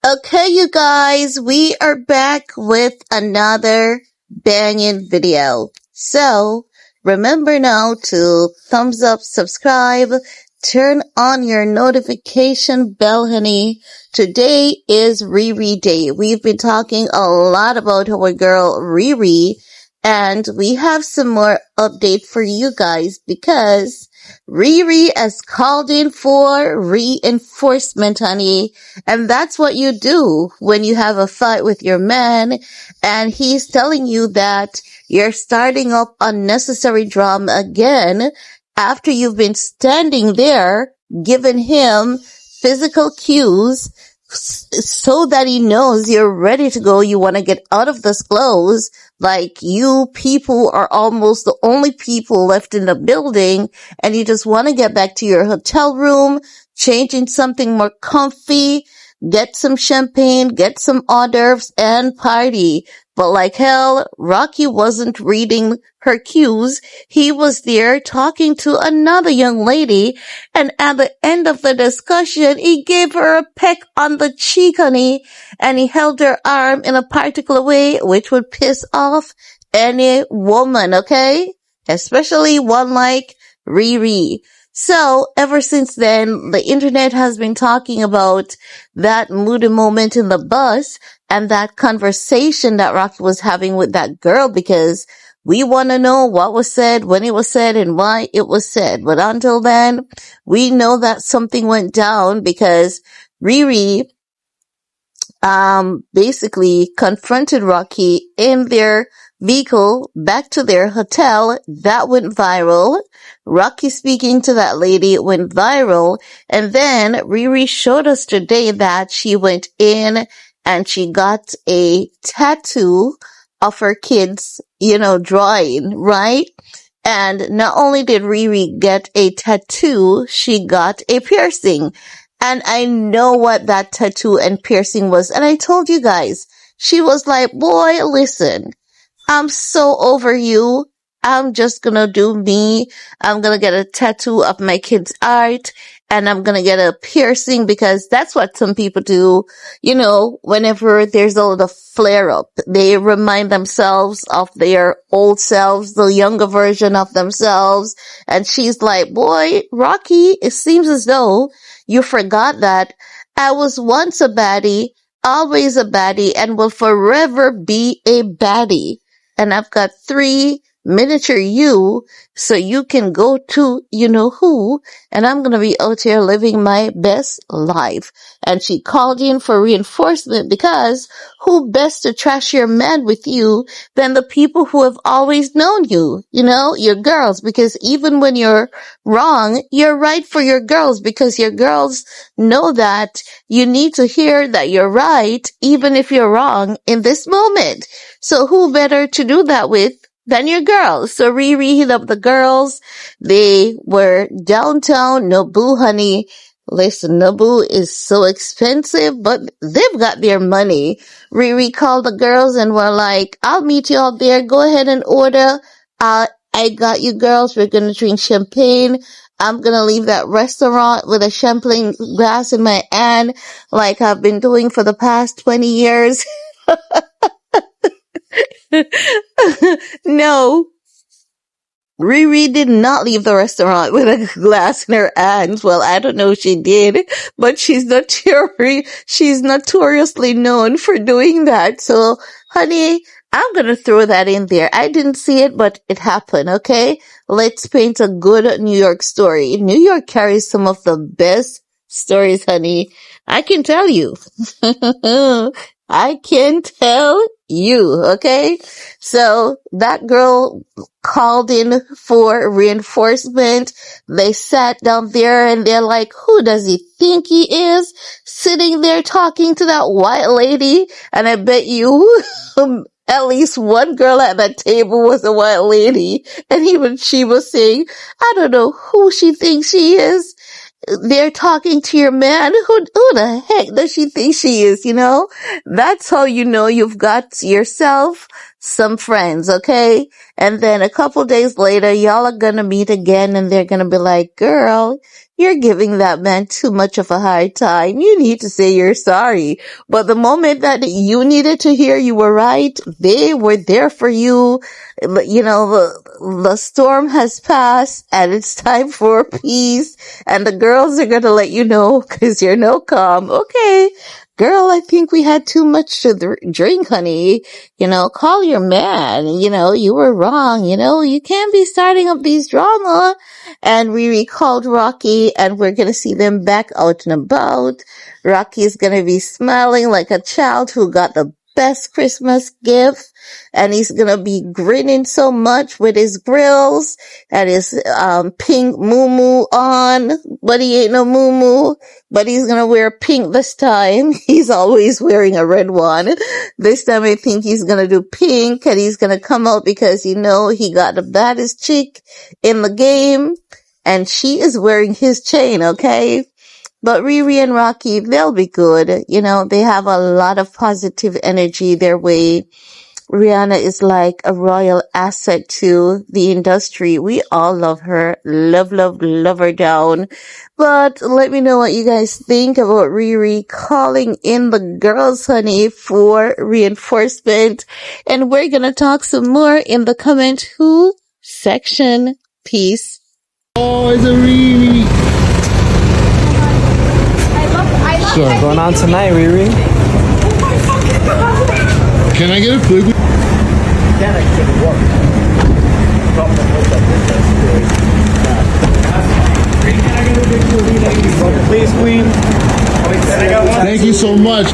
Okay, you guys, we are back with another banging video. So, remember now to thumbs up, subscribe, turn on your notification bell, honey. Today is Riri Day. We've been talking a lot about our girl Riri, and we have some more update for you guys because Riri has called in for reinforcement, honey. And that's what you do when you have a fight with your man and he's telling you that you're starting up unnecessary drama again after you've been standing there giving him physical cues so that he knows you're ready to go. You want to get out of this clothes. Like you people are almost the only people left in the building and you just want to get back to your hotel room, changing something more comfy, get some champagne, get some hors d'oeuvres and party. But like hell, Rocky wasn't reading her cues. He was there talking to another young lady, and at the end of the discussion, he gave her a peck on the cheek, honey, and he held her arm in a particular way, which would piss off any woman, okay? Especially one like Riri. So, ever since then, the internet has been talking about that moody moment in the bus and that conversation that Rocky was having with that girl because we want to know what was said, when it was said, and why it was said. But until then, we know that something went down because Riri basically confronted Rocky in their vehicle back to their hotel. That went viral. Rocky speaking to that lady went viral. And then Riri showed us today that she went in and she got a tattoo of her kids, drawing, right? And not only did Riri get a tattoo, she got a piercing. And I know what that tattoo and piercing was. And I told you guys, she was like, boy, listen, I'm so over you. I'm just gonna do me. I'm gonna get a tattoo of my kid's art and I'm gonna get a piercing because that's what some people do. Whenever there's a little flare up, they remind themselves of their old selves, the younger version of themselves. And she's like, boy, Rocky, it seems as though you forgot that I was once a baddie, always a baddie, and will forever be a baddie. And I've got 3 miniature you, so you can go to who, and I'm gonna be out here living my best life. And she called in for reinforcement because who best to trash your man with you than the people who have always known you, your girls, because even when you're wrong, you're right for your girls because your girls know that you need to hear that you're right even if you're wrong in this moment. So who better to do that with than your girls? So Riri hit up the girls. They were downtown Naboo, honey. Listen, Naboo is so expensive, but they've got their money. Riri called the girls and were like, I'll meet you out there. Go ahead and order. I got you girls. We're going to drink champagne. I'm going to leave that restaurant with a champagne glass in my hand like I've been doing for the past 20 years. No, Riri did not leave the restaurant with a glass in her hands. Well, I don't know if she did, but she's notoriously known for doing that. So, honey, I'm gonna throw that in there. I didn't see it, but it happened, okay? Let's paint a good New York story. New York carries some of the best stories, honey. I can tell you. I can tell you, okay? So that girl called in for reinforcement. They sat down there and they're like, who does he think he is? Sitting there talking to that white lady. And I bet you at least one girl at that table was a white lady. And even she was saying, I don't know who she thinks she is. they're talking to your man. Who the heck does she think she is, you know? That's how you know you've got yourself some friends, okay? And then a couple days later, y'all are gonna meet again and they're gonna be like, girl, you're giving that man too much of a hard time. You need to say you're sorry. But the moment that you needed to hear you were right, they were there for you. You know, the storm has passed and it's time for peace. And the girls are gonna let you know because you're no calm. Okay, girl, I think we had too much to drink, honey. You know, call your man. You know, you were wrong. You know, you can't be starting up these drama. And we recalled Rocky and we're gonna see them back out and about. Rocky is gonna be smiling like a child who got the best Christmas gift. And he's gonna be grinning so much with his grills and his pink moo on, but he ain't no moo, but he's gonna wear pink this time. He's always wearing a red one. This time I think he's gonna do pink and he's gonna come out because you know he got the baddest chick in the game and she is wearing his chain, okay? But Riri and Rocky, they'll be good. You know, they have a lot of positive energy their way. Rihanna is like a royal asset to the industry. We all love her. Love her down. But let me know what you guys think about Riri calling in the girls, honey, for reinforcement. And we're gonna talk some more in the comment who section. Peace. Oh, it's a Riri. What's going on tonight, Riri? Can I get a fig? Please, queen. Thank you so much.